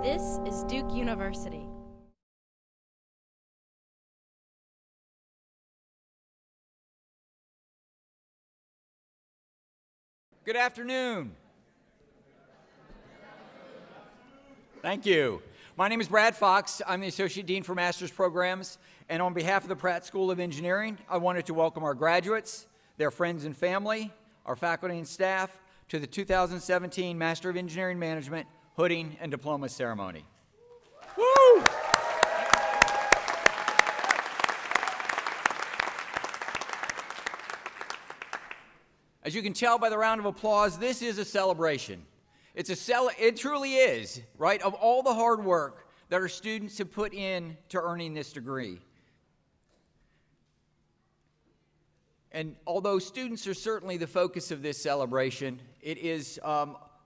This is Duke University. Good afternoon. Thank you. My name is Brad Fox. I'm the Associate Dean for Master's Programs, and on behalf of the Pratt School of Engineering, I wanted to welcome our graduates, their friends and family, our faculty and staff, to the 2017 Master of Engineering Management Hooding and Diploma Ceremony. Woo! As you can tell by the round of applause, this is a celebration. It truly is, right, of all the hard work that our students have put in to earning this degree. And although students are certainly the focus of this celebration, it is,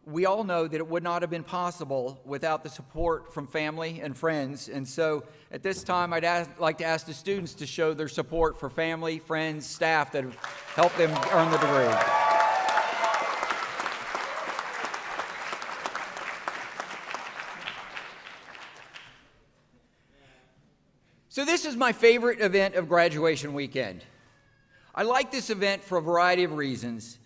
we all know that it would not have been possible without the support from family and friends. And so at this time, I'd like to ask the students to show their support for family, friends, staff that have helped them earn the degree. So this is my favorite event of graduation weekend. I like this event for a variety of reasons.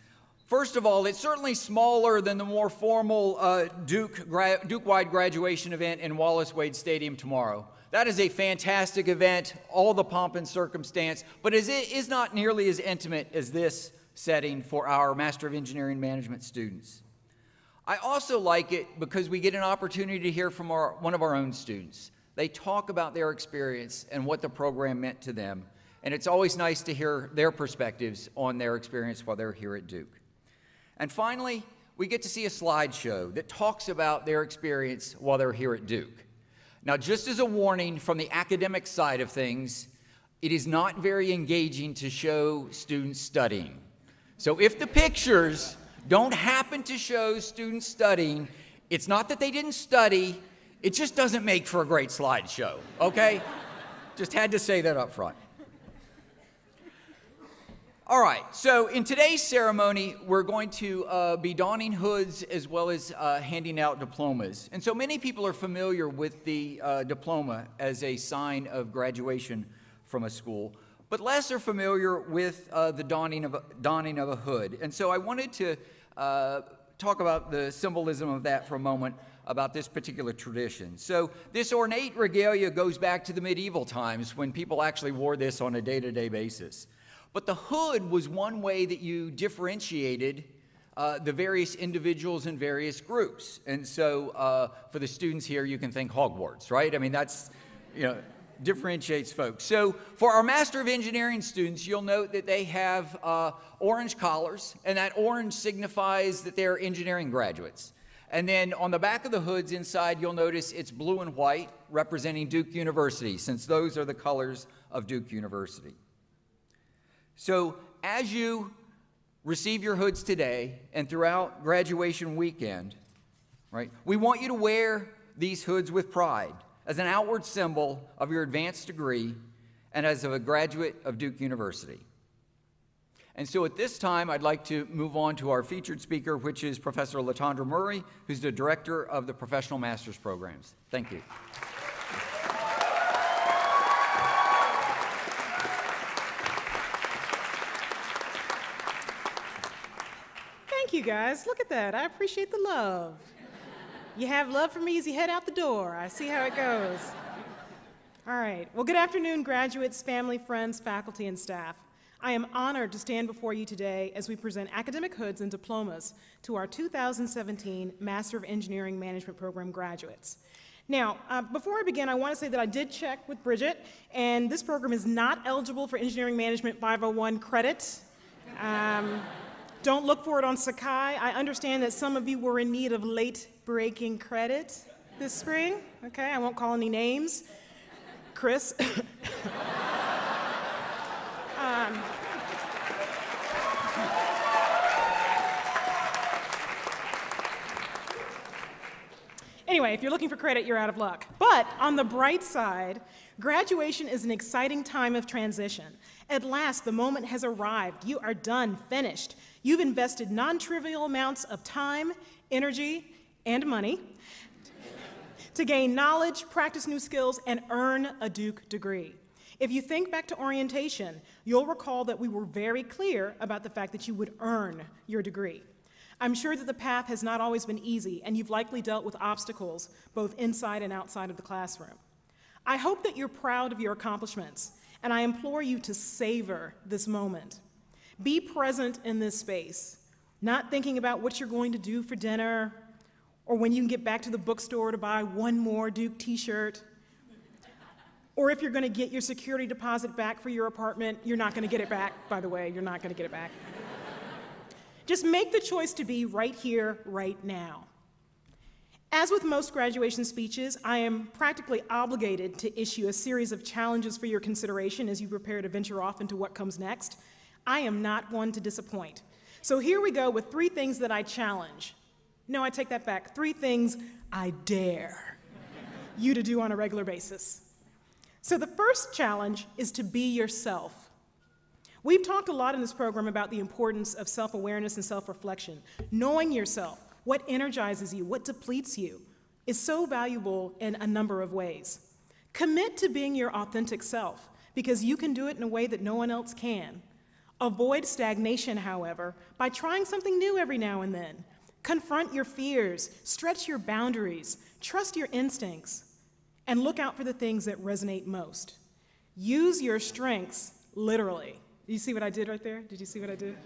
First of all, it's certainly smaller than the more formal Duke-wide graduation event in Wallace Wade Stadium tomorrow. That is a fantastic event, all the pomp and circumstance, but it is not nearly as intimate as this setting for our Master of Engineering Management students. I also like it because we get an opportunity to hear from one of our own students. They talk about their experience and what the program meant to them, and it's always nice to hear their perspectives on their experience while they're here at Duke. And finally, we get to see a slideshow that talks about their experience while they're here at Duke. Now, just as a warning from the academic side of things, it is not very engaging to show students studying. So if the pictures don't happen to show students studying, it's not that they didn't study, it just doesn't make for a great slideshow, okay? Just had to say that up front. All right, so in today's ceremony, we're going to be donning hoods as well as handing out diplomas. And so many people are familiar with the diploma as a sign of graduation from a school, but less are familiar with the donning of a hood. And so I wanted to talk about the symbolism of that for a moment, about this particular tradition. So this ornate regalia goes back to the medieval times when people actually wore this on a day-to-day basis. But the hood was one way that you differentiated the various individuals and various groups. And so for the students here, you can think Hogwarts, right? I mean, that's, differentiates folks. So for our Master of Engineering students, you'll note that they have orange collars, and that orange signifies that they're engineering graduates. And then on the back of the hoods inside, you'll notice it's blue and white, representing Duke University, since those are the colors of Duke University. So as you receive your hoods today and throughout graduation weekend, right, we want you to wear these hoods with pride as an outward symbol of your advanced degree and as a graduate of Duke University. And so at this time, I'd like to move on to our featured speaker, which is Professor Latondra Murray, who's the Director of the Professional Master's Programs. Thank you. Thank you, guys. Look at that. I appreciate the love. You have love for me as you head out the door. I see how it goes. All right. Well, good afternoon, graduates, family, friends, faculty, and staff. I am honored to stand before you today as we present academic hoods and diplomas to our 2017 Master of Engineering Management Program graduates. Now, before I begin, I want to say that I did check with Bridget, and this program is not eligible for Engineering Management 501 credit. Don't look for it on Sakai. I understand that some of you were in need of late-breaking credit this spring. Okay, I won't call any names. Chris. Anyway, if you're looking for credit, you're out of luck. But on the bright side, graduation is an exciting time of transition. At last, the moment has arrived. You are done, finished. You've invested non-trivial amounts of time, energy, and money to gain knowledge, practice new skills, and earn a Duke degree. If you think back to orientation, you'll recall that we were very clear about the fact that you would earn your degree. I'm sure that the path has not always been easy, and you've likely dealt with obstacles both inside and outside of the classroom. I hope that you're proud of your accomplishments, and I implore you to savor this moment. Be present in this space, not thinking about what you're going to do for dinner, or when you can get back to the bookstore to buy one more Duke t-shirt, or if you're going to get your security deposit back for your apartment. You're not going to get it back, by the way. You're not going to get it back. Just make the choice to be right here, right now. As with most graduation speeches, I am practically obligated to issue a series of challenges for your consideration as you prepare to venture off into what comes next. I am not one to disappoint. So here we go with 3 things that I challenge. No, I take that back. 3 things I dare you to do on a regular basis. So the first challenge is to be yourself. We've talked a lot in this program about the importance of self-awareness and self-reflection. Knowing yourself, what energizes you, what depletes you, is so valuable in a number of ways. Commit to being your authentic self, because you can do it in a way that no one else can. Avoid stagnation, however, by trying something new every now and then. Confront your fears, stretch your boundaries, trust your instincts, and look out for the things that resonate most. Use your strengths literally. Did you see what I did right there? Did you see what I did?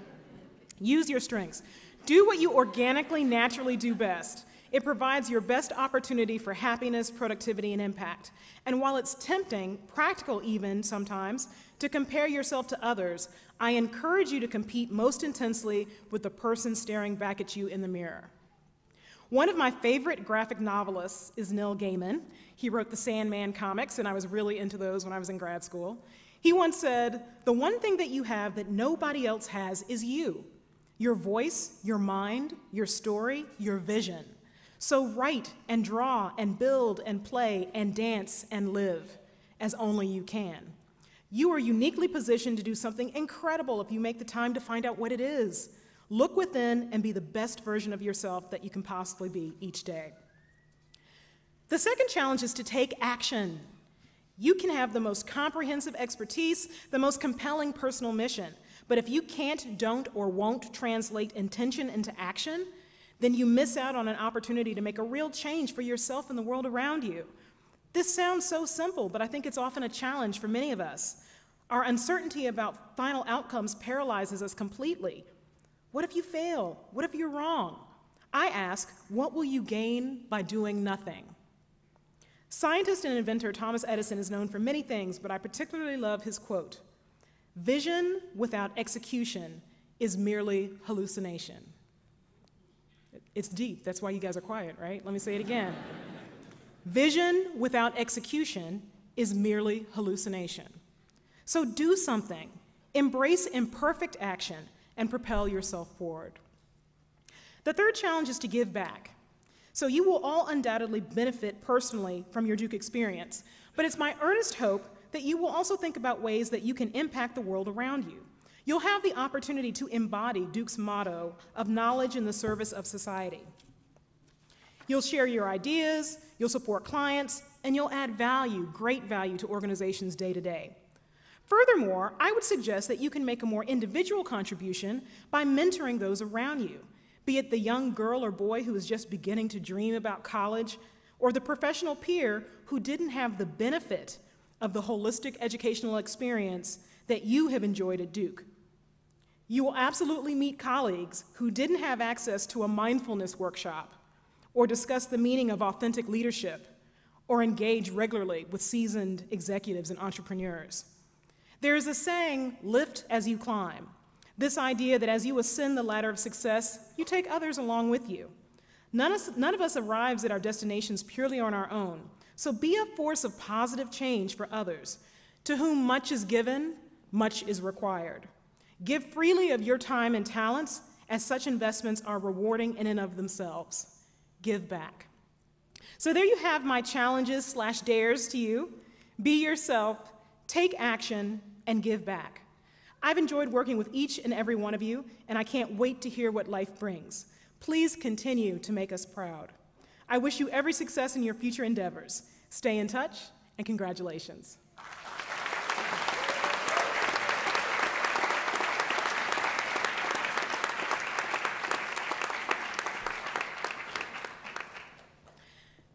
Use your strengths. Do what you organically, naturally do best. It provides your best opportunity for happiness, productivity, and impact. And while it's tempting, practical even sometimes, to compare yourself to others, I encourage you to compete most intensely with the person staring back at you in the mirror. One of my favorite graphic novelists is Neil Gaiman. He wrote the Sandman comics, and I was really into those when I was in grad school. He once said, "The one thing that you have that nobody else has is you. Your voice, your mind, your story, your vision. So write and draw and build and play and dance and live as only you can. You are uniquely positioned to do something incredible if you make the time to find out what it is. Look within and be the best version of yourself that you can possibly be each day." The second challenge is to take action. You can have the most comprehensive expertise, the most compelling personal mission, but if you can't, don't, or won't translate intention into action, then you miss out on an opportunity to make a real change for yourself and the world around you. This sounds so simple, but I think it's often a challenge for many of us. Our uncertainty about final outcomes paralyzes us completely. What if you fail? What if you're wrong? I ask, what will you gain by doing nothing? Scientist and inventor Thomas Edison is known for many things, but I particularly love his quote, "Vision without execution is merely hallucination." It's deep. That's why you guys are quiet, right? Let me say it again. Vision without execution is merely hallucination. So do something. Embrace imperfect action and propel yourself forward. The third challenge is to give back. So you will all undoubtedly benefit personally from your Duke experience, but it's my earnest hope that you will also think about ways that you can impact the world around you. You'll have the opportunity to embody Duke's motto of knowledge in the service of society. You'll share your ideas, you'll support clients, and you'll add value, great value, to organizations day to day. Furthermore, I would suggest that you can make a more individual contribution by mentoring those around you, be it the young girl or boy who is just beginning to dream about college, or the professional peer who didn't have the benefit of the holistic educational experience that you have enjoyed at Duke. You will absolutely meet colleagues who didn't have access to a mindfulness workshop, or discuss the meaning of authentic leadership, or engage regularly with seasoned executives and entrepreneurs. There is a saying, lift as you climb. This idea that as you ascend the ladder of success, you take others along with you. None of us arrives at our destinations purely on our own, so be a force of positive change for others. To whom much is given, much is required. Give freely of your time and talents, as such investments are rewarding in and of themselves. Give back. So there you have my challenges/dares to you. Be yourself, take action, and give back. I've enjoyed working with each and every one of you, and I can't wait to hear what life brings. Please continue to make us proud. I wish you every success in your future endeavors. Stay in touch, and congratulations.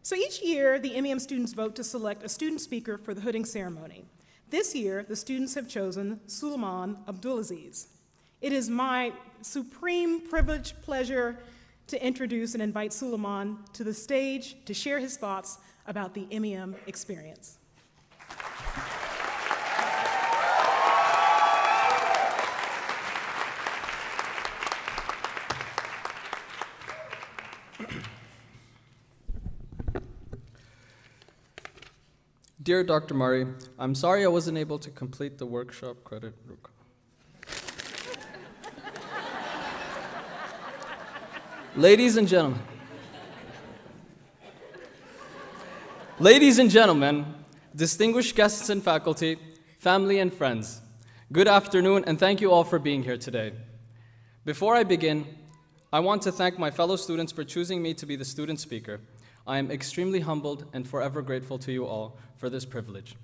So each year, the MEM students vote to select a student speaker for the hooding ceremony. This year, the students have chosen Suleiman Abdulaziz. It is my supreme privilege, pleasure to introduce and invite Suleiman to the stage to share his thoughts about the MEM experience. Dear Dr. Murray, I'm sorry I wasn't able to complete the workshop credit. Ladies and gentlemen, distinguished guests and faculty, family and friends, good afternoon and thank you all for being here today. Before I begin, I want to thank my fellow students for choosing me to be the student speaker. I am extremely humbled and forever grateful to you all for this privilege.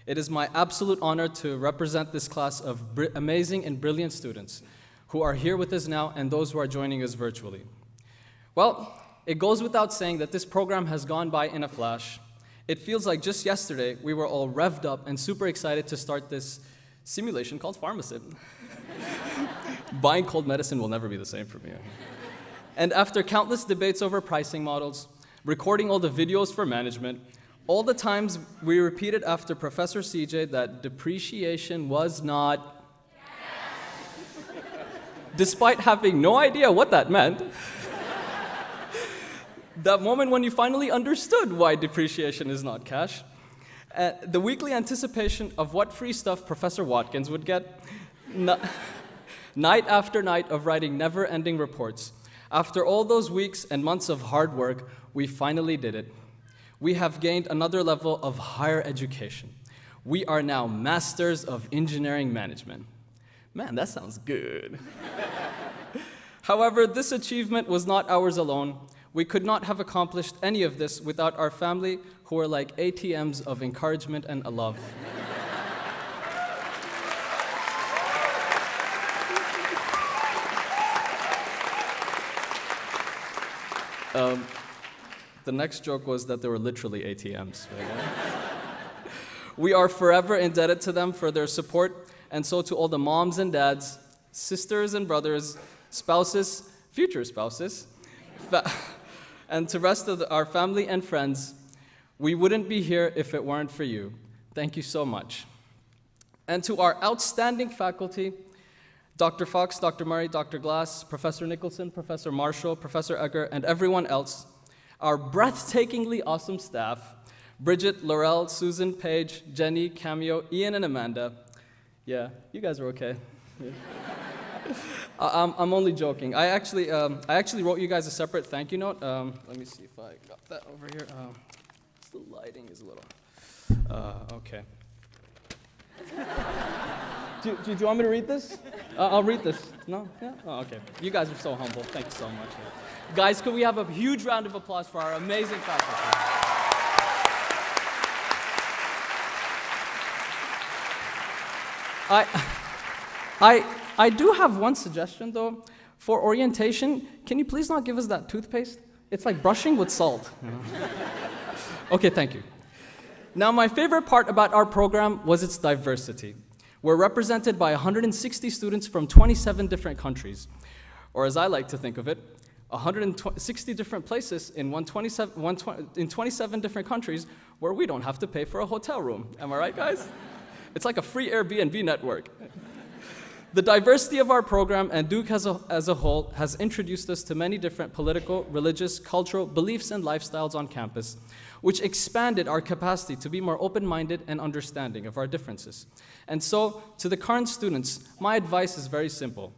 It is my absolute honor to represent this class of amazing and brilliant students who are here with us now and those who are joining us virtually. Well, it goes without saying that this program has gone by in a flash. It feels like just yesterday we were all revved up and super excited to start this simulation called Pharmacist. Buying cold medicine will never be the same for me. And after countless debates over pricing models, recording all the videos for management, all the times we repeated after Professor CJ that depreciation was not, despite having no idea what that meant, that moment when you finally understood why depreciation is not cash, the weekly anticipation of what free stuff Professor Watkins would get, night after night of writing never-ending reports. After all those weeks and months of hard work, we finally did it. We have gained another level of higher education. We are now Masters of Engineering Management. Man, that sounds good. However, this achievement was not ours alone. We could not have accomplished any of this without our family, who are like ATMs of encouragement and love. The next joke was that they were literally ATMs. Right? We are forever indebted to them for their support, and so to all the moms and dads, sisters and brothers, spouses, future spouses, and to the rest of our family and friends, we wouldn't be here if it weren't for you. Thank you so much. And to our outstanding faculty, Dr. Fox, Dr. Murray, Dr. Glass, Professor Nicholson, Professor Marshall, Professor Egger, and everyone else, our breathtakingly awesome staff, Bridget, Laurel, Susan, Paige, Jenny, Cameo, Ian, and Amanda. Yeah, you guys are okay. Yeah. I'm only joking. I actually wrote you guys a separate thank you note. Let me see if I got that over here. The lighting is a little, okay. Do you want me to read this? I'll read this. No? Yeah? Oh, okay. You guys are so humble. Thank you so much. Guys, could we have a huge round of applause for our amazing faculty? I do have one suggestion, though. For orientation, can you please not give us that toothpaste? It's like brushing with salt. Okay, thank you. Now, my favorite part about our program was its diversity. We're represented by 160 students from 27 different countries, or as I like to think of it, 160 different places in 27 different countries where we don't have to pay for a hotel room. Am I right, guys? It's like a free Airbnb network. The diversity of our program and Duke as a whole has introduced us to many different political, religious, cultural beliefs and lifestyles on campus, which expanded our capacity to be more open-minded and understanding of our differences. And so, to the current students, my advice is very simple.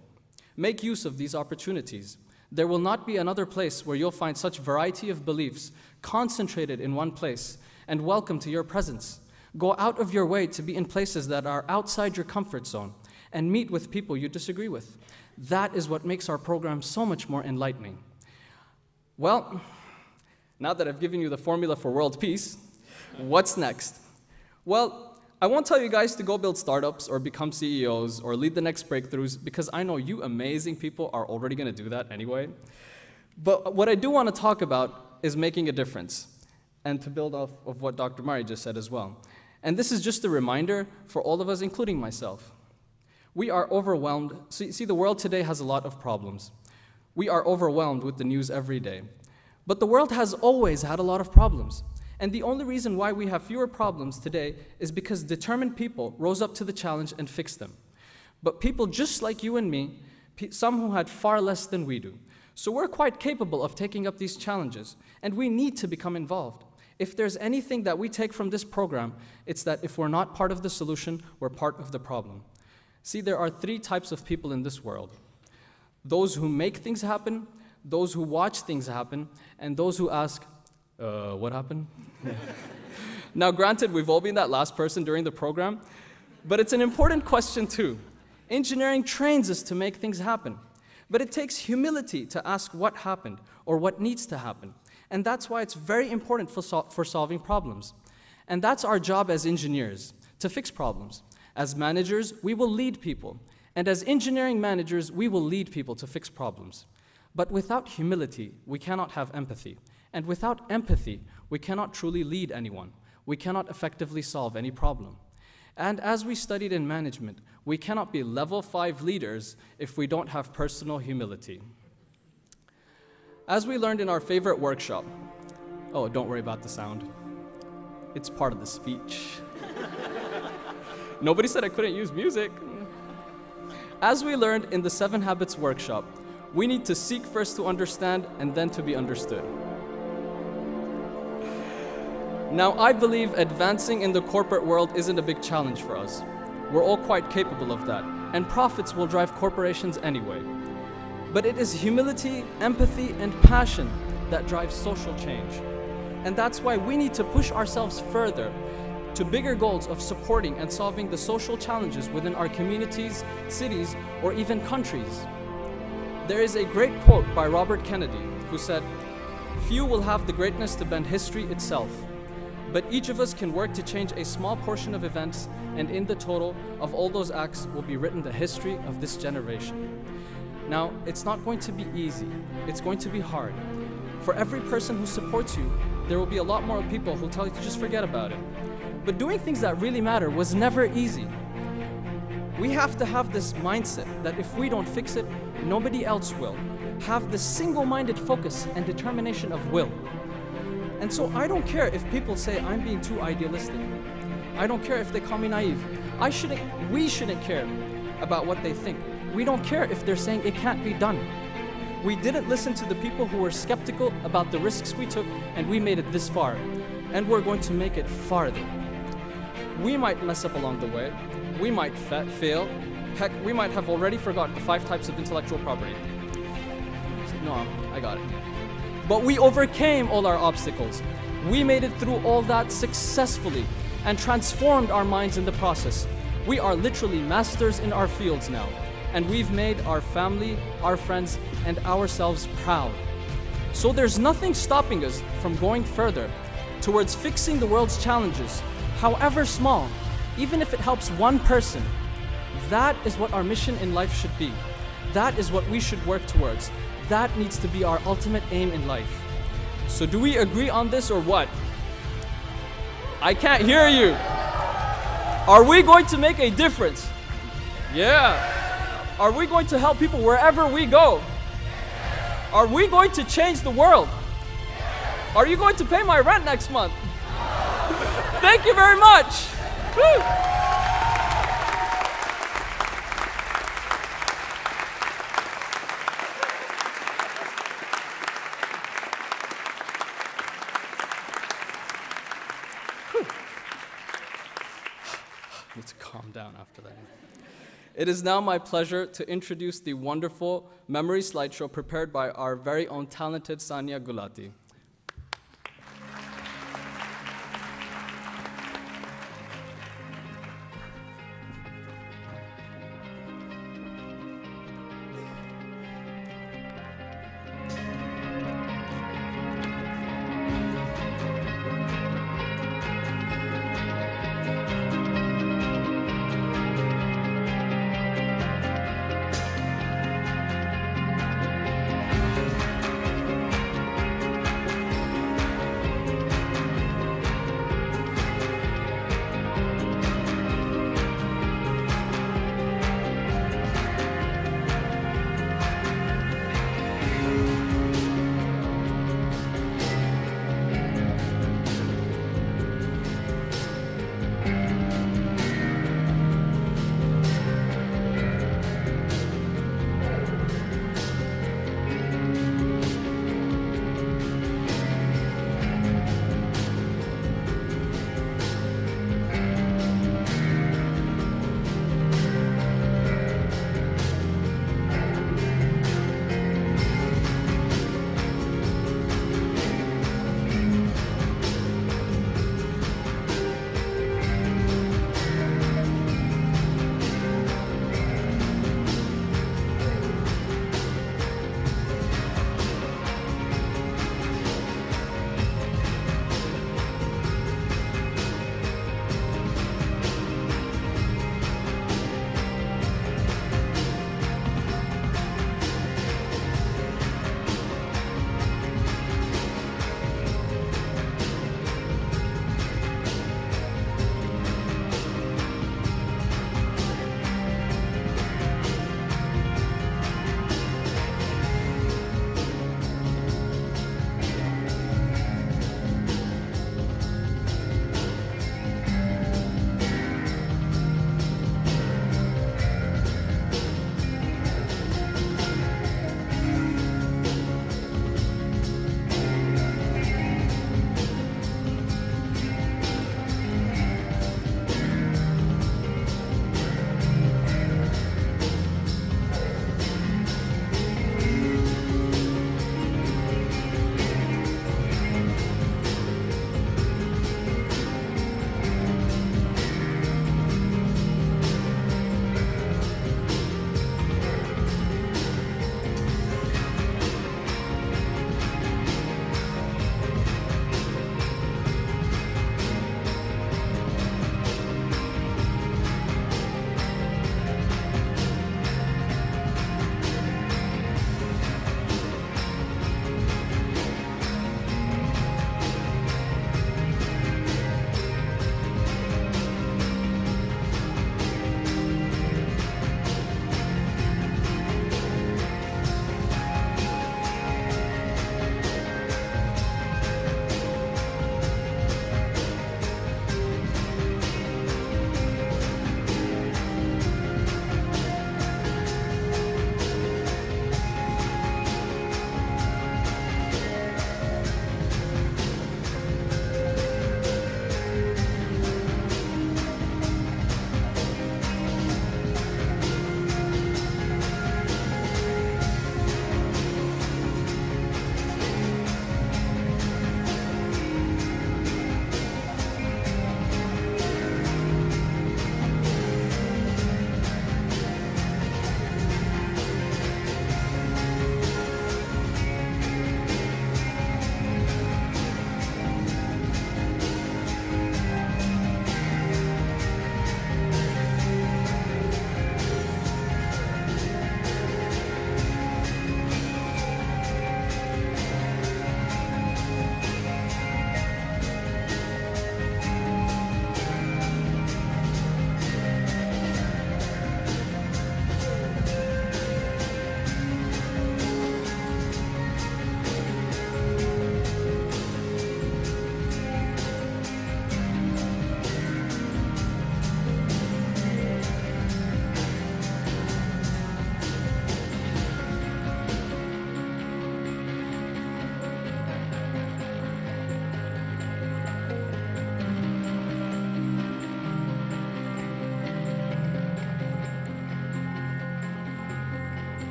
Make use of these opportunities. There will not be another place where you'll find such variety of beliefs concentrated in one place and welcome to your presence. Go out of your way to be in places that are outside your comfort zone and meet with people you disagree with. That is what makes our program so much more enlightening. Well, Now that I've given you the formula for world peace, what's next? Well, I won't tell you guys to go build startups or become CEOs or lead the next breakthroughs, because I know you amazing people are already going to do that anyway. But what I do want to talk about is making a difference, and to build off of what Dr. Mari just said as well. And this is just a reminder for all of us, including myself. We are overwhelmed. See, the world today has a lot of problems. We are overwhelmed with the news every day. But the world has always had a lot of problems. And the only reason why we have fewer problems today is because determined people rose up to the challenge and fixed them. But people just like you and me, some who had far less than we do. So we're quite capable of taking up these challenges, and we need to become involved. If there's anything that we take from this program, it's that if we're not part of the solution, we're part of the problem. See, there are 3 types of people in this world. Those who make things happen, those who watch things happen, and those who ask, what happened? Now, granted, we've all been that last person during the program, but it's an important question too. Engineering trains us to make things happen, but it takes humility to ask what happened or what needs to happen. And that's why it's very important for solving problems. And that's our job as engineers, to fix problems. As managers, we will lead people. And as engineering managers, we will lead people to fix problems. But without humility, we cannot have empathy. And without empathy, we cannot truly lead anyone. We cannot effectively solve any problem. And as we studied in management, we cannot be level 5 leaders if we don't have personal humility. As we learned in our favorite workshop, oh, don't worry about the sound. It's part of the speech. Nobody said I couldn't use music. As we learned in the 7 Habits workshop, we need to seek first to understand and then to be understood. Now, I believe advancing in the corporate world isn't a big challenge for us. We're all quite capable of that, and profits will drive corporations anyway. But it is humility, empathy, and passion that drives social change. And that's why we need to push ourselves further to bigger goals of supporting and solving the social challenges within our communities, cities, or even countries. There is a great quote by Robert Kennedy who said, "Few will have the greatness to bend history itself, but each of us can work to change a small portion of events, and in the total of all those acts will be written the history of this generation." Now, it's not going to be easy. It's going to be hard. For every person who supports you, there will be a lot more people who tell you to just forget about it. But doing things that really matter was never easy. We have to have this mindset that if we don't fix it, nobody else will. Have this single-minded focus and determination of will. And so I don't care if people say I'm being too idealistic. I don't care if they call me naive. We shouldn't care about what they think. We don't care if they're saying it can't be done. We didn't listen to the people who were skeptical about the risks we took, and we made it this far. And we're going to make it farther. We might mess up along the way. We might fail. Heck, we might have already forgotten the 5 types of intellectual property. No, I got it. But we overcame all our obstacles. We made it through all that successfully and transformed our minds in the process. We are literally masters in our fields now, and we've made our family, our friends, and ourselves proud. So there's nothing stopping us from going further towards fixing the world's challenges, however small, even if it helps one person. That is what our mission in life should be. That is what we should work towards. That needs to be our ultimate aim in life. So do we agree on this or what? I can't hear you. Are we going to make a difference? Yeah. Are we going to help people wherever we go? Are we going to change the world? Are you going to pay my rent next month? Thank you very much. Woo. I need to calm down after that. It is now my pleasure to introduce the wonderful memory slideshow prepared by our very own talented Sania Gulati.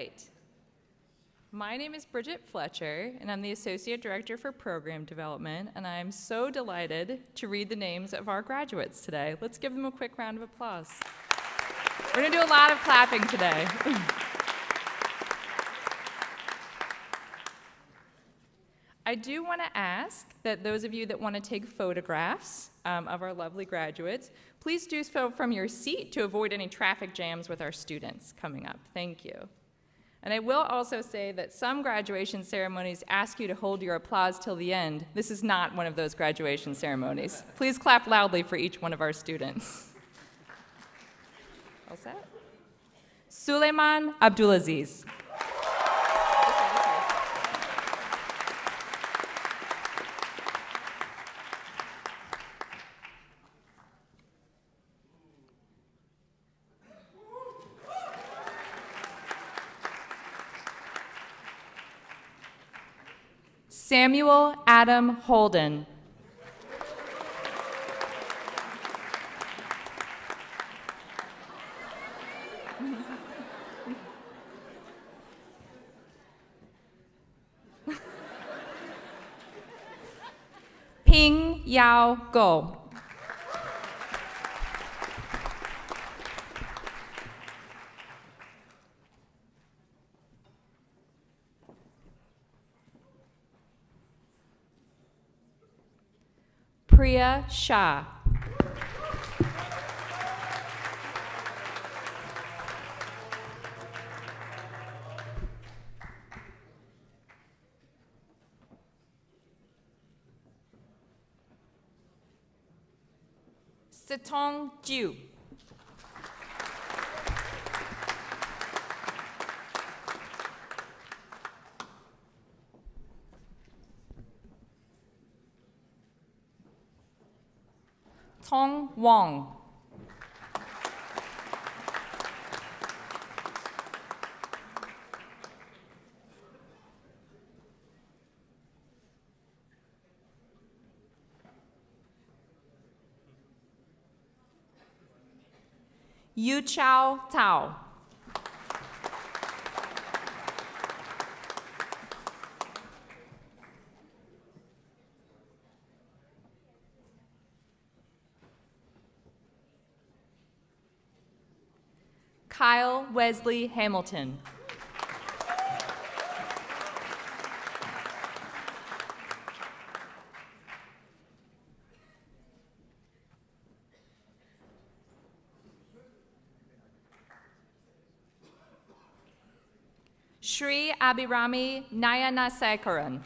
right. My name is Bridget Fletcher, and I'm the Associate Director for Program Development, and I'm so delighted to read the names of our graduates today. Let's give them a quick round of applause. We're going to do a lot of clapping today. I do want to ask that those of you that want to take photographs of our lovely graduates, please do so from your seat to avoid any traffic jams with our students coming up. Thank you. And I will also say that some graduation ceremonies ask you to hold your applause till the end. This is not one of those graduation ceremonies. Please clap loudly for each one of our students. All set? Suleiman Abdulaziz. Samuel Adam Holden. Ping Yao Go. Priya Shah. Setong Ju. Tong Wong. Yu Chao Tao. Kyle Wesley Hamilton. Shri Abhirami Nayanasekaran.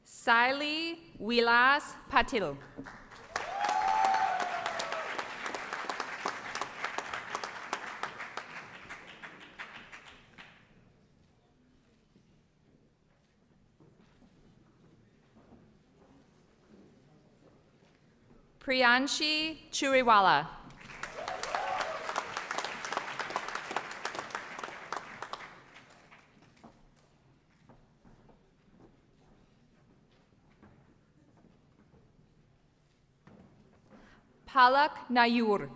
Saili Vilas Patil. Priyanshi Churiwala. Palak Nayur.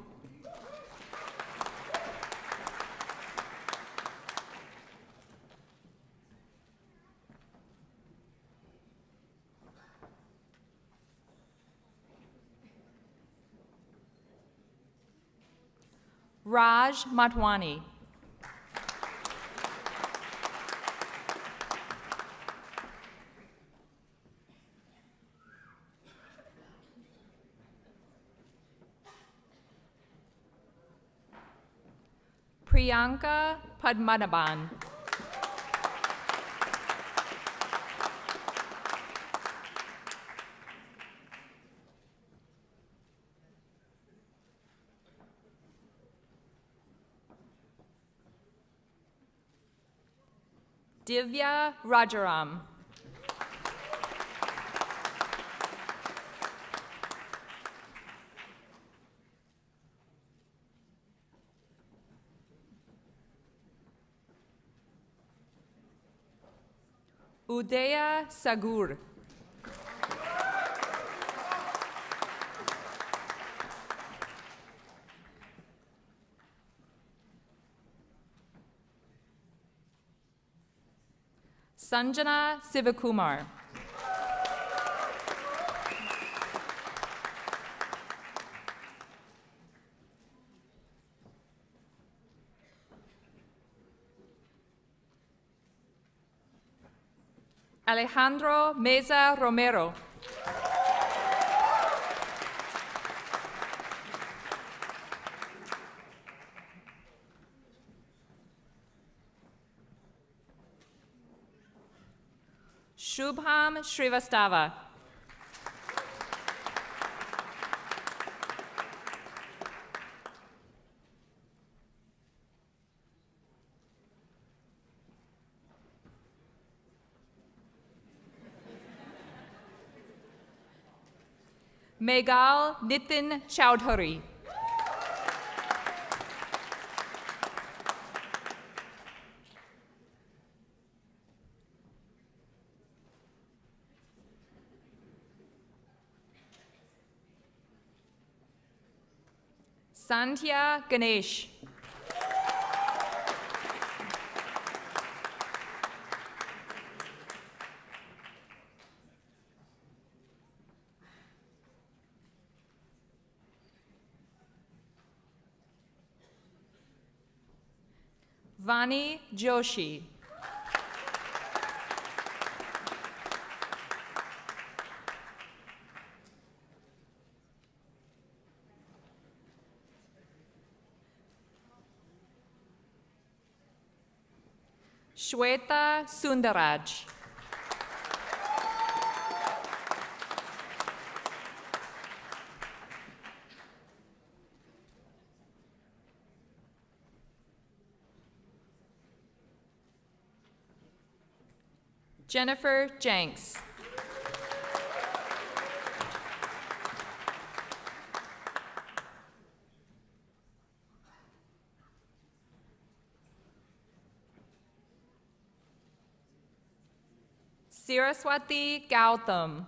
Raj Matwani. Priyanka Padmanabhan. Divya Rajaram. Udaya Sagur. Sanjana Sivakumar. Alejandro Meza Romero. Shubham Srivastava. Meghal Nitin Chowdhury. Sandhya Ganesh. Vani Joshi. Shweta Sundaraj. Jennifer Jenks. Siraswati Gautam.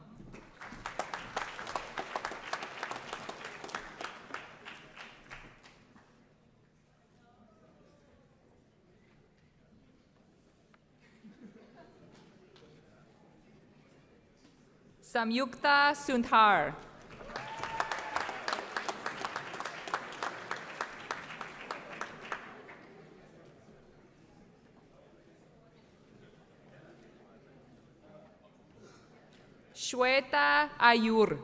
Samyukta Sundhar. Shweta Ayur.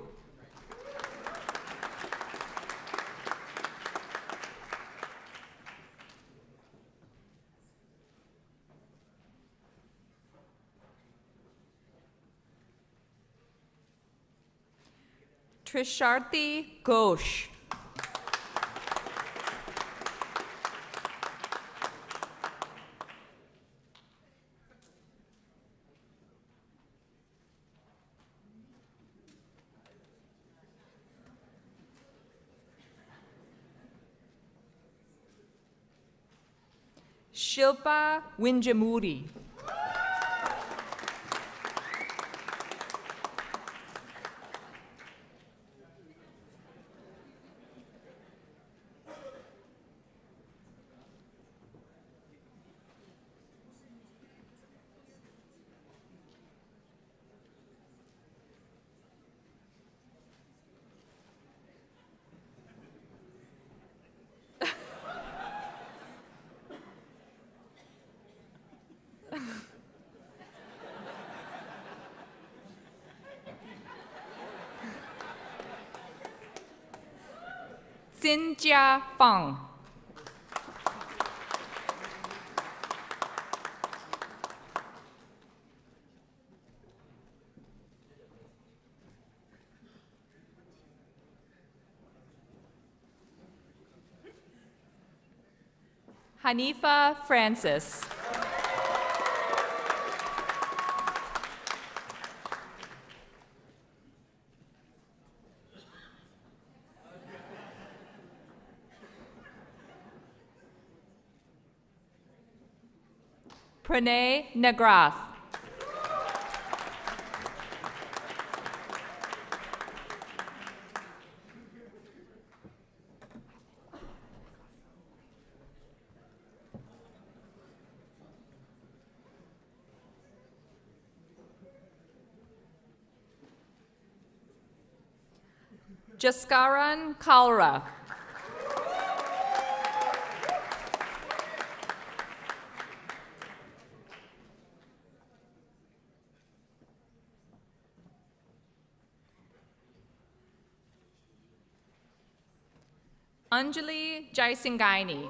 Trisharthi Ghosh. Shilpa Winjamuri. Xinjia Fang. Hanifa Francis. Pranay Nagrath. Jaskaran Kalra. Anjali Jaisingaini.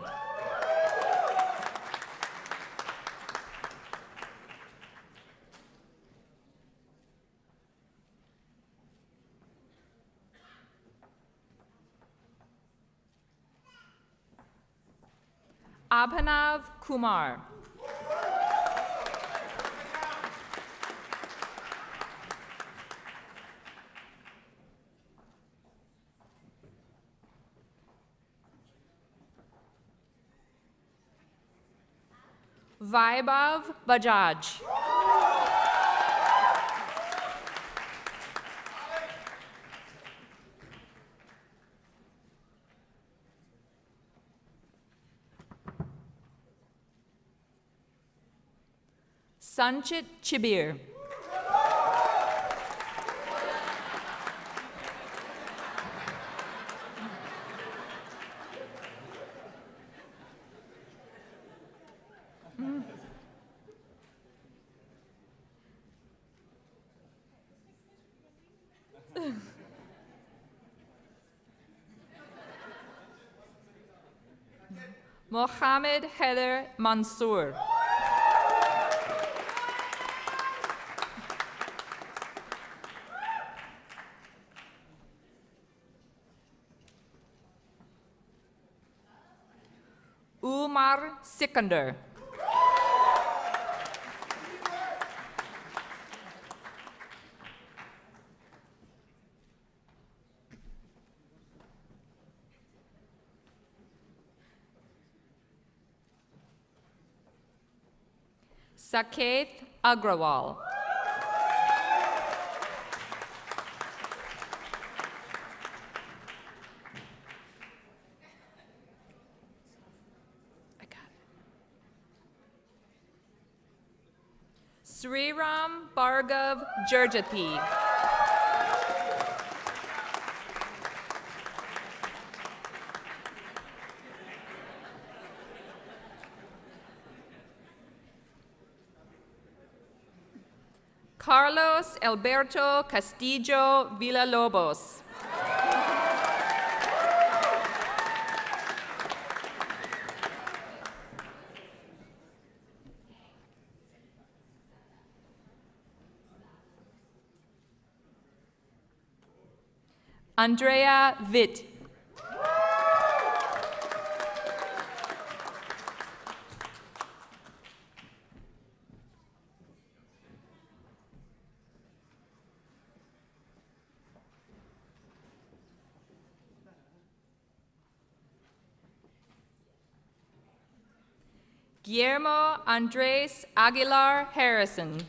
Abhinav Kumar. Vaibhav Bajaj. Sanchit Chibir. Mohammed Heather Mansour. Umar Sikandar. Saket Agrawal. Sriram Bhargav Jurjati. Carlos Alberto Castillo Villalobos. Andrea Witt. Guillermo Andres Aguilar Harrison.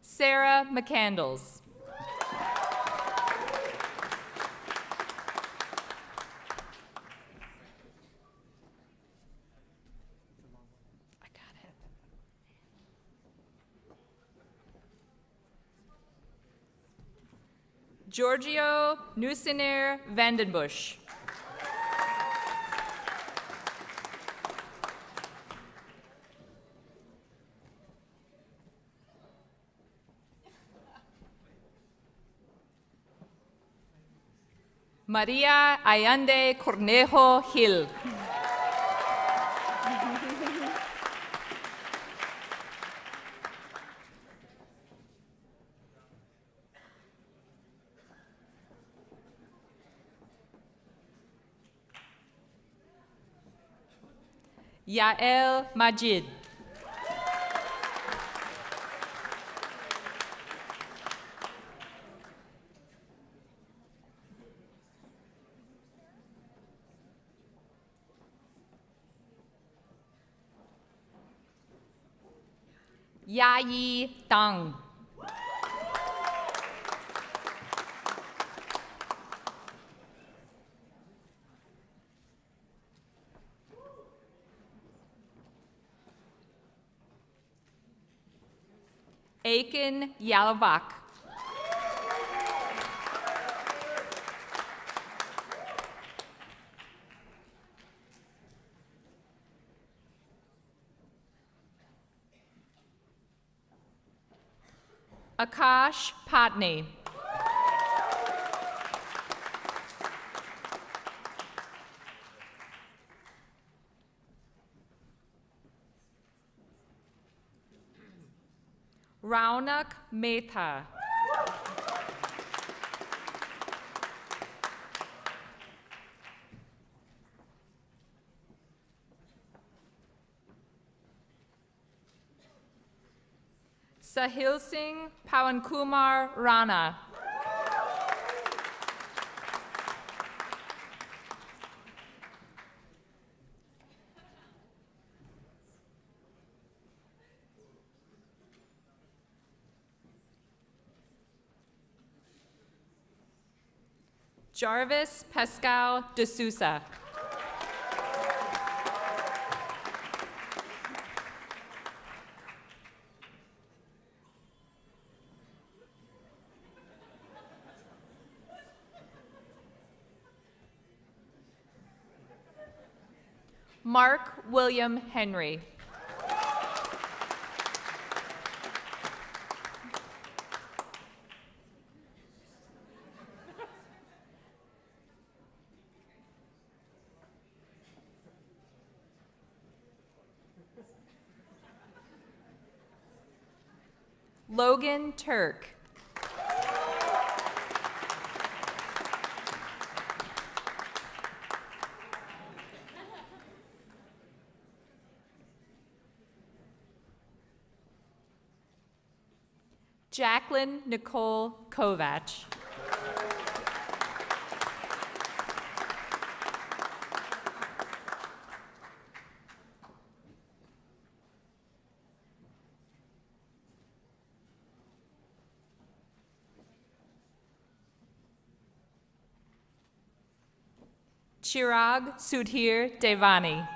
Sarah McCandles. Giorgio Nusinir Vandenbush. Maria Allende Cornejo Gil. Yael Majid. Yayi Tang. Aiken Yalavak. Akash Patni. Raunak Mehta. Sahil Singh Pawankumar Rana. Jarvis Pascal de Sousa. Mark William Henry. Logan Turk. Jacqueline Nicole Kovach. Chirag Sudhir Devani.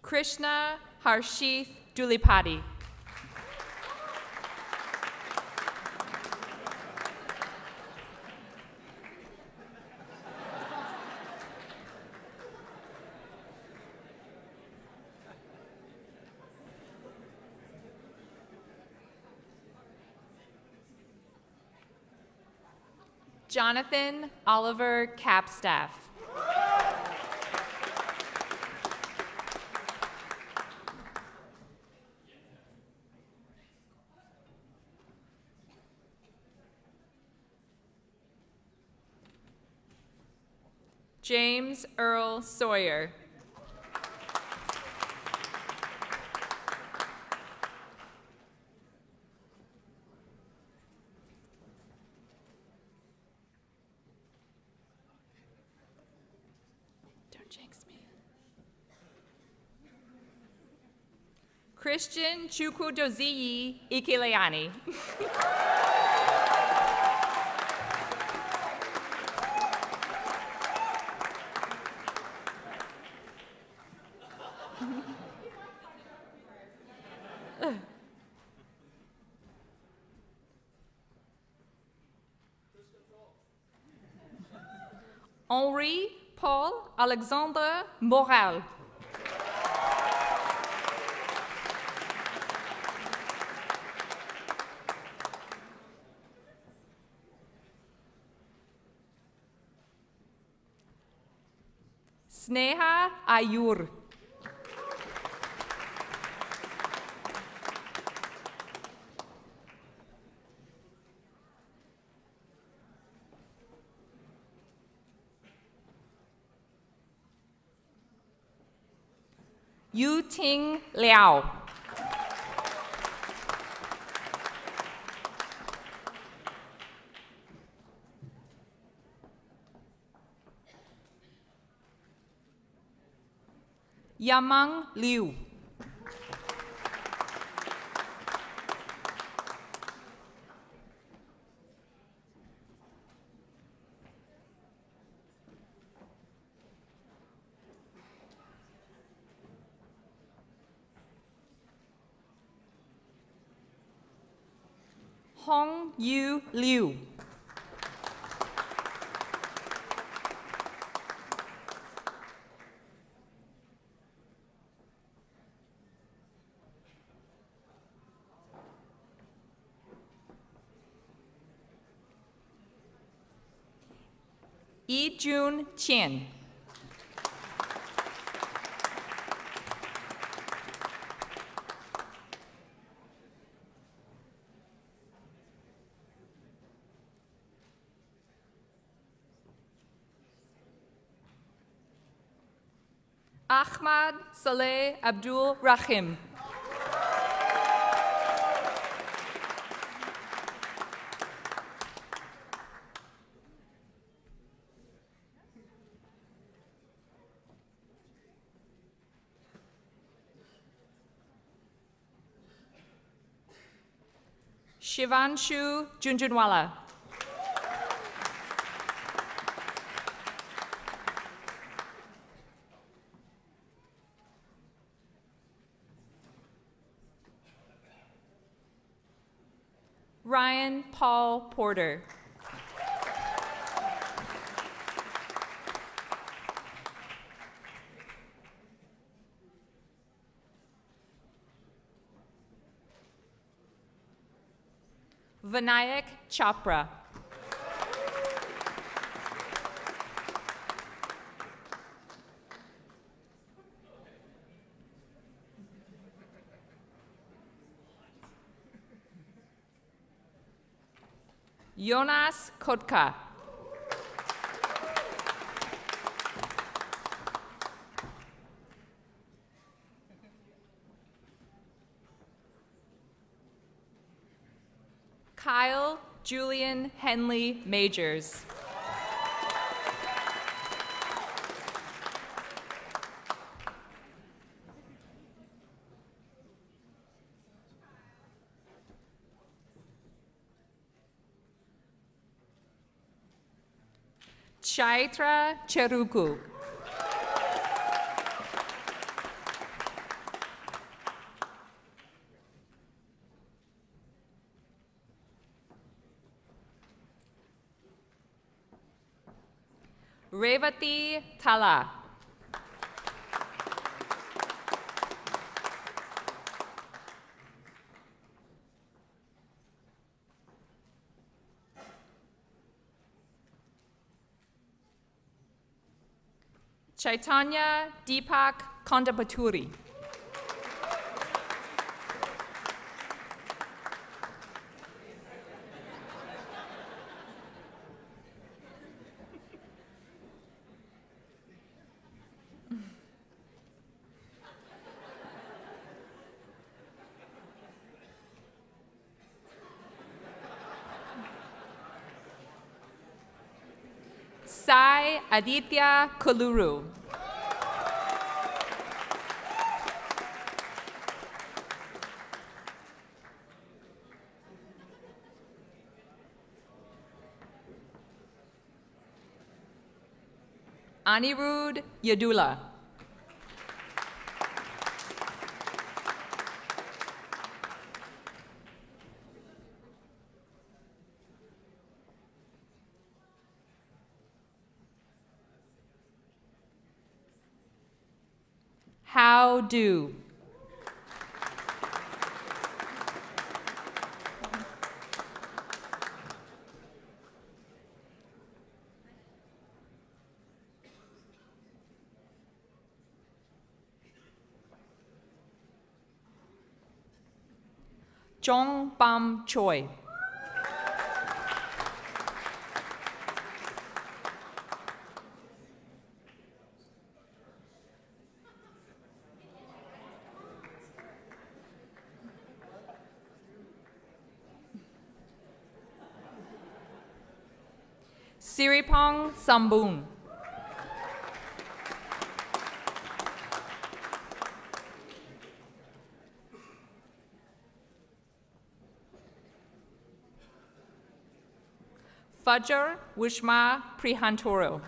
Krishna Harshith Dulipati. Jonathan Oliver Capstaff. James Earl Sawyer. Don't jinx me. Christian Chukwudoziyi Ikeleani. Henri Paul Alexandre Moral. Sneha Ayur. Yu Ting Liao. Yamang Liu. Hong Yu Liu. Yi Jun Qian. Ahmad Saleh Abdul Rahim. Shivanshu Junjunwala. Ryan Paul Porter. Vinayak Chopra. Jonas Kotka. Kyle Julian Henley Majors. Chaitra Cheruku. Revati Tala. Chaitanya Deepak Kondapaturi. Sai Aditya Kuluru. Anirudh Yadula. How do? Jong Bam Choi. Siripong Sambun. Fajar Wishma Prihantoro.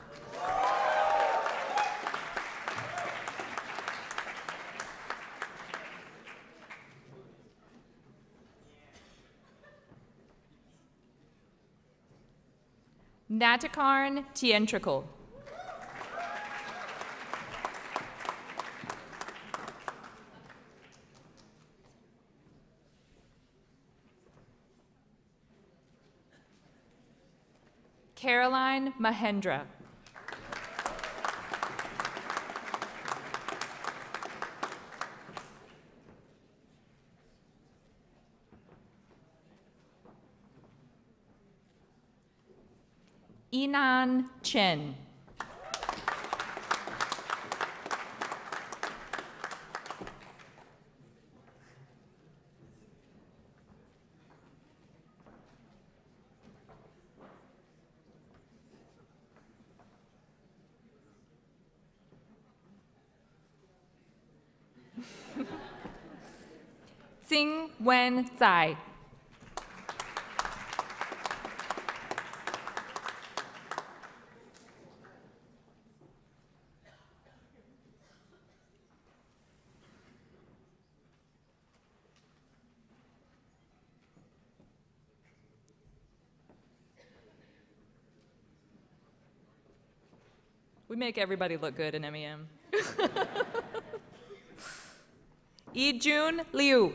Natakarn Tientrical. Caroline Mahendra. Inan Chen. Xing Wen Zai. We make everybody look good in MEM. Yijun Liu.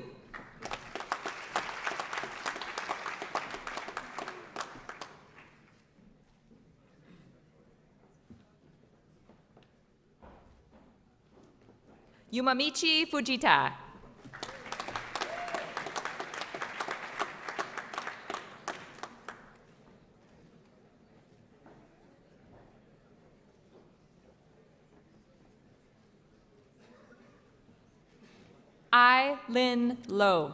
Yumamichi Fujita. I Lin Lo.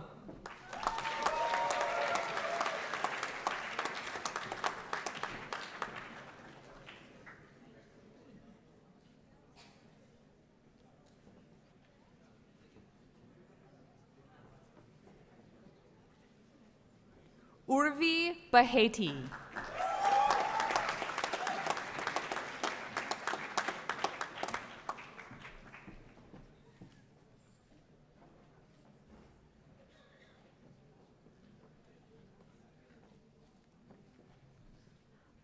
Urvi Baheti.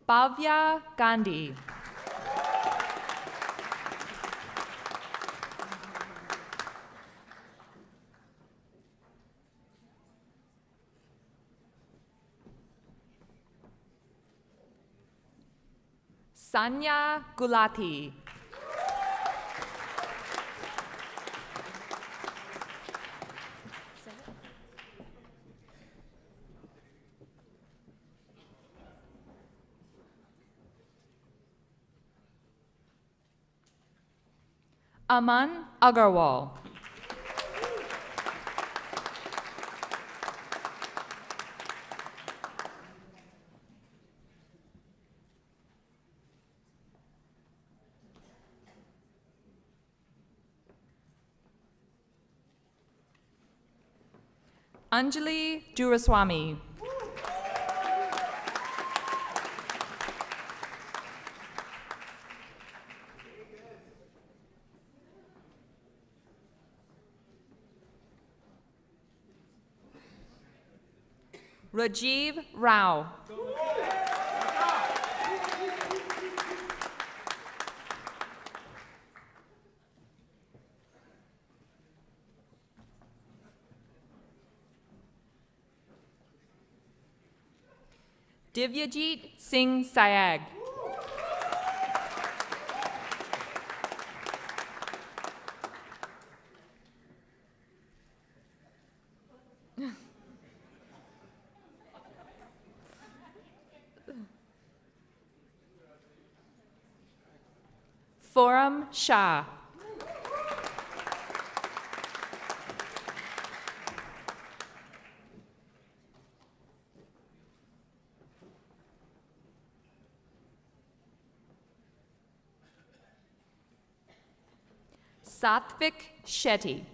Bhavya Gandhi. Sanya Gulati. Aman Agarwal. Anjali Duraswamy. Rajiv Rao. Divyajit Singh Sayag. Forum Shah. Satvik Shetty.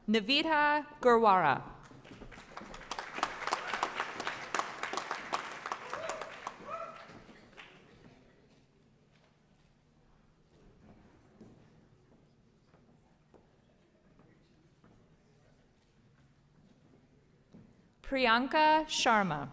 Navita Gurwara. Priyanka Sharma.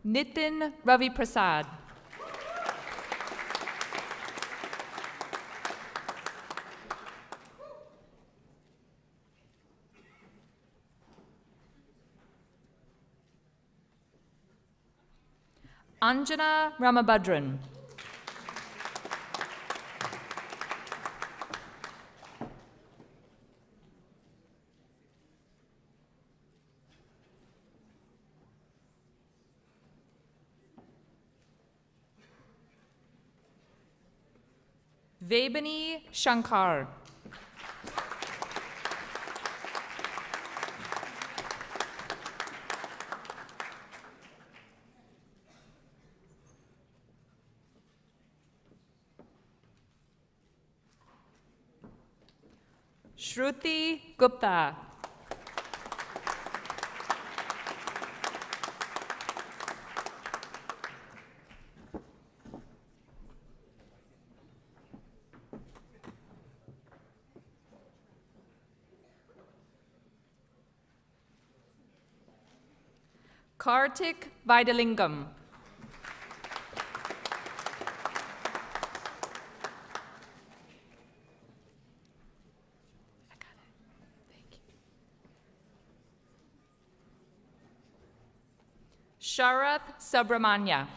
Nitin Ravi Prasad. Anjana Ramabhadran. Vebani Shankar. Shruti Gupta. Kartik Vaidalingam. Sharath Subramanya.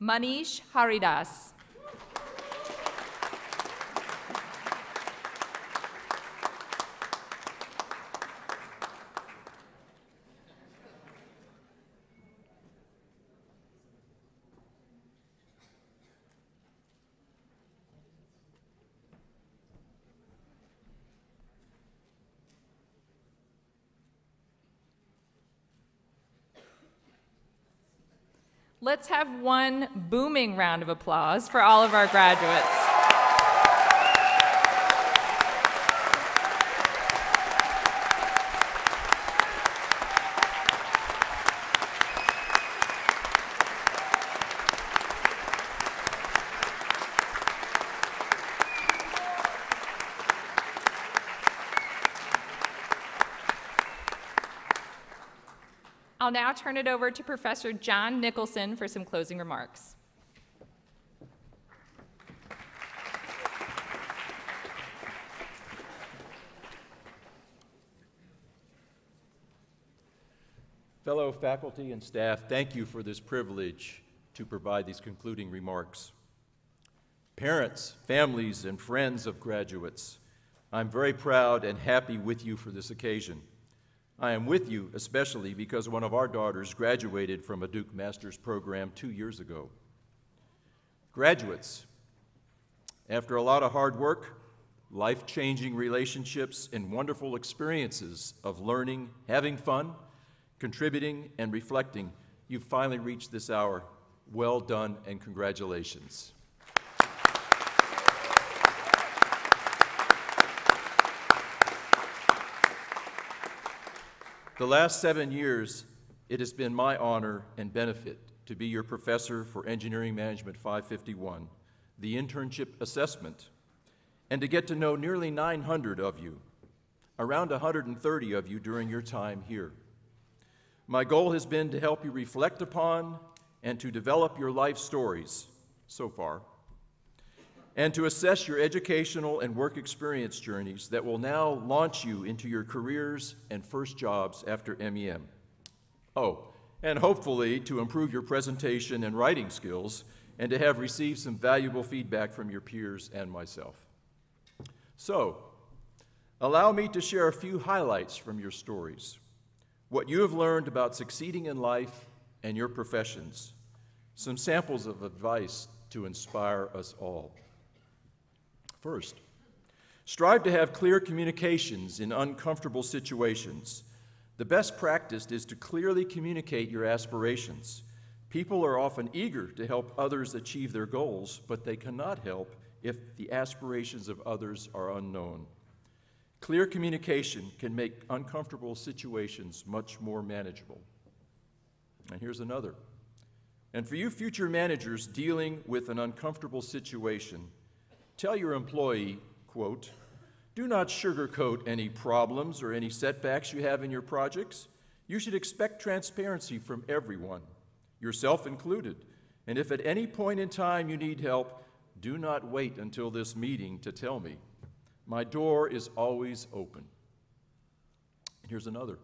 Manish Haridas. Let's have one booming round of applause for all of our graduates. I'll now turn it over to Professor John Nicholson for some closing remarks. Fellow faculty and staff, thank you for this privilege to provide these concluding remarks. Parents, families, and friends of graduates, I'm very proud and happy with you for this occasion. I am with you especially because one of our daughters graduated from a Duke Master's program 2 years ago. Graduates, after a lot of hard work, life-changing relationships, and wonderful experiences of learning, having fun, contributing, and reflecting, you've finally reached this hour. Well done and congratulations. The last 7 years, it has been my honor and benefit to be your professor for Engineering Management 551, the internship assessment, and to get to know nearly 900 of you, around 130 of you during your time here. My goal has been to help you reflect upon and to develop your life stories so far, and to assess your educational and work experience journeys that will now launch you into your careers and first jobs after MEM. Oh, and hopefully to improve your presentation and writing skills and to have received some valuable feedback from your peers and myself. So, allow me to share a few highlights from your stories, what you have learned about succeeding in life and your professions, some samples of advice to inspire us all. First, Strive to have clear communications in uncomfortable situations. The best practice is to clearly communicate your aspirations. People are often eager to help others achieve their goals, but they cannot help if the aspirations of others are unknown. Clear communication can make uncomfortable situations much more manageable. And here's another. And for you future managers dealing with an uncomfortable situation, tell your employee, quote, "Do not sugarcoat any problems or any setbacks you have in your projects. You should expect transparency from everyone, yourself included. And if at any point in time you need help, do not wait until this meeting to tell me. My door is always open." Here's another.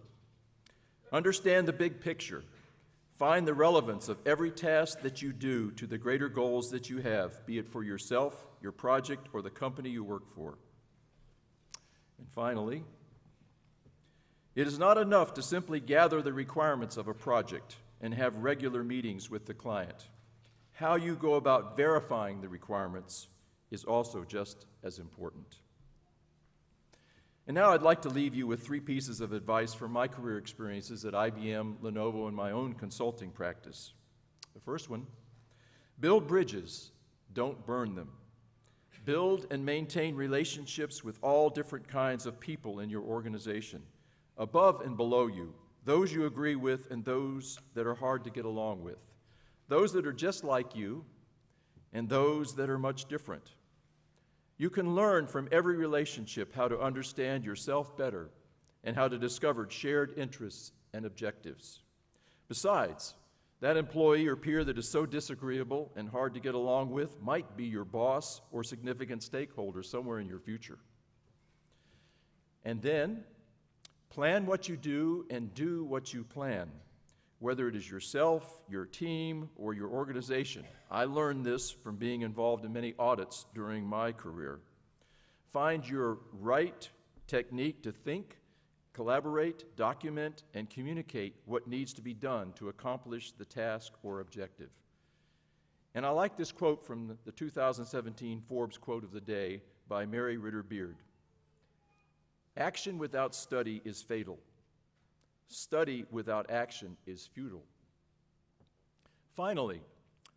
Understand the big picture. Find the relevance of every task that you do to the greater goals that you have, be it for yourself, your project, or the company you work for. And finally, it is not enough to simply gather the requirements of a project and have regular meetings with the client. How you go about verifying the requirements is also just as important. And now I'd like to leave you with 3 pieces of advice from my career experiences at IBM, Lenovo, and my own consulting practice. The first one, build bridges, don't burn them. Build and maintain relationships with all different kinds of people in your organization, above and below you, those you agree with and those that are hard to get along with, those that are just like you and those that are much different. You can learn from every relationship how to understand yourself better and how to discover shared interests and objectives. Besides, that employee or peer that is so disagreeable and hard to get along with might be your boss or significant stakeholder somewhere in your future. And then, plan what you do and do what you plan, whether it is yourself, your team, or your organization. I learned this from being involved in many audits during my career. Find your right technique to think, collaborate, document, and communicate what needs to be done to accomplish the task or objective. And I like this quote from the 2017 Forbes Quote of the Day by Mary Ritter Beard. "Action without study is fatal. Study without action is futile." Finally,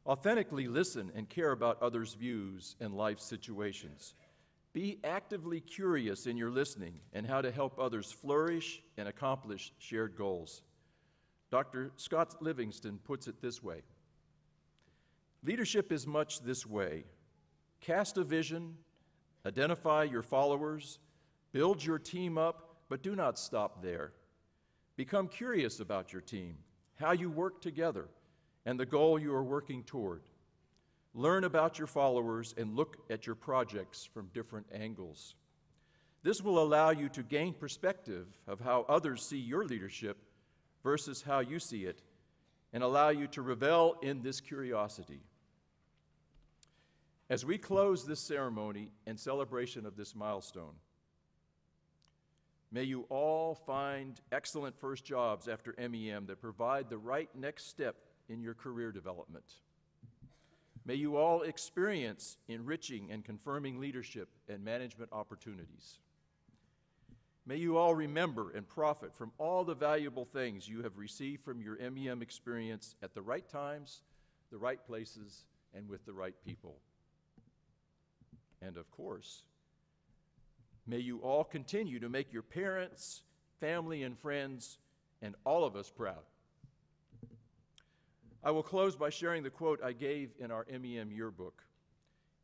authentically listen and care about others' views and life situations. Be actively curious in your listening and how to help others flourish and accomplish shared goals. Dr. Scott Livingston puts it this way: leadership is much this way. Cast a vision, identify your followers, build your team up, but do not stop there. Become curious about your team, how you work together, and the goal you are working toward. Learn about your followers and look at your projects from different angles. This will allow you to gain perspective of how others see your leadership versus how you see it, and allow you to revel in this curiosity. As we close this ceremony and celebration of this milestone, may you all find excellent first jobs after MEM that provide the right next step in your career development. May you all experience enriching and confirming leadership and management opportunities. May you all remember and profit from all the valuable things you have received from your MEM experience at the right times, the right places, and with the right people. And of course, may you all continue to make your parents, family, and friends, and all of us proud. I will close by sharing the quote I gave in our MEM yearbook.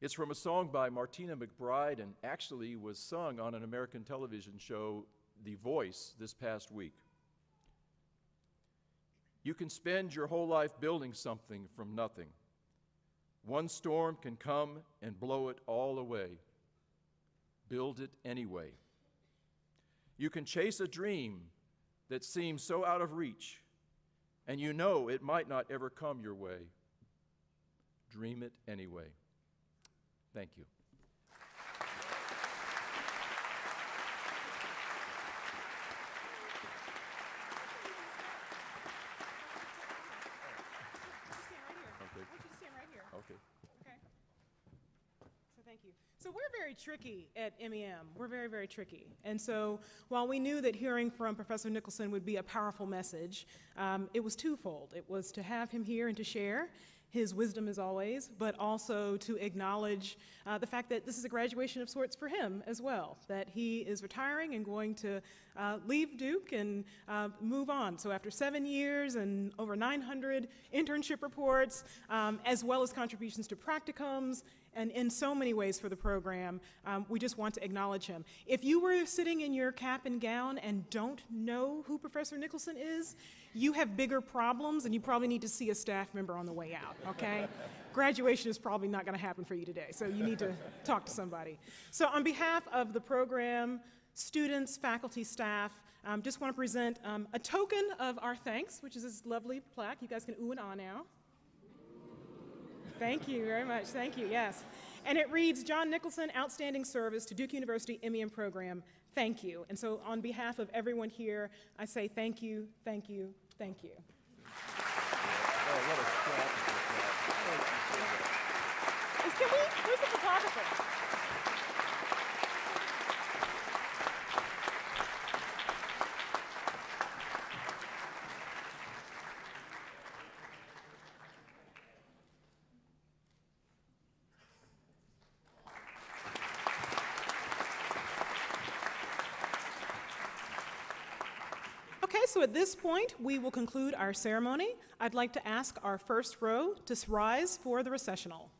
It's from a song by Martina McBride and actually was sung on an American television show, The Voice, this past week. You can spend your whole life building something from nothing. One storm can come and blow it all away. Build it anyway. You can chase a dream that seems so out of reach, and you know it might not ever come your way. Dream it anyway. Thank you. Stand right here. I want you to stand right here. Okay. Okay. So thank you. So we're very tricky at MEM. We're very, very tricky. And so while we knew that hearing from Professor Nicholson would be a powerful message, it was twofold. It was to have him here and to share his wisdom as always, but also to acknowledge the fact that this is a graduation of sorts for him as well, that he is retiring and going to leave Duke and move on. So after 7 years and over 900 internship reports, as well as contributions to practicums, and in so many ways for the program, we just want to acknowledge him. If you were sitting in your cap and gown and don't know who Professor Nicholson is, you have bigger problems and you probably need to see a staff member on the way out, okay? Graduation is probably not gonna happen for you today, so you need to talk to somebody. So on behalf of the program, students, faculty, staff, just wanna present a token of our thanks, which is this lovely plaque. You guys can ooh and ah now. Thank you very much, thank you, yes. And it reads, John Nicholson, outstanding service to Duke University MEM program, thank you. And so on behalf of everyone here, I say thank you, thank you, thank you. Where's the photographer? Okay, so at this point, we will conclude our ceremony. I'd like to ask our first row to rise for the recessional.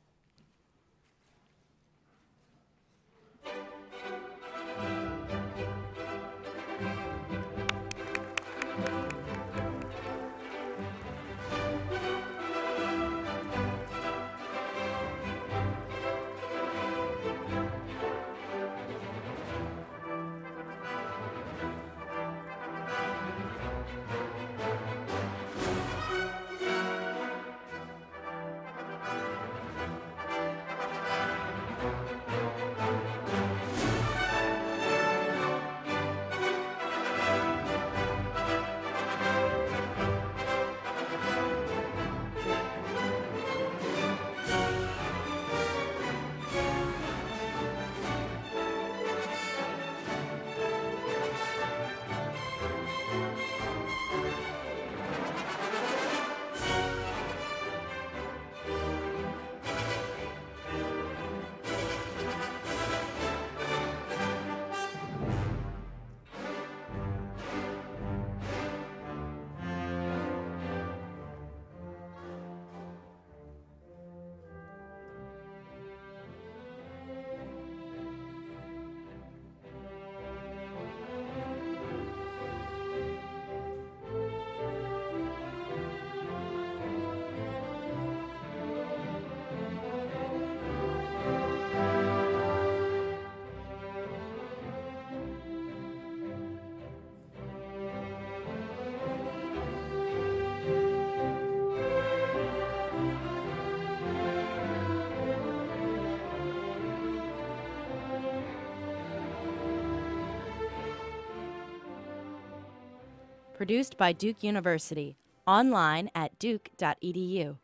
Produced by Duke University. Online at duke.edu.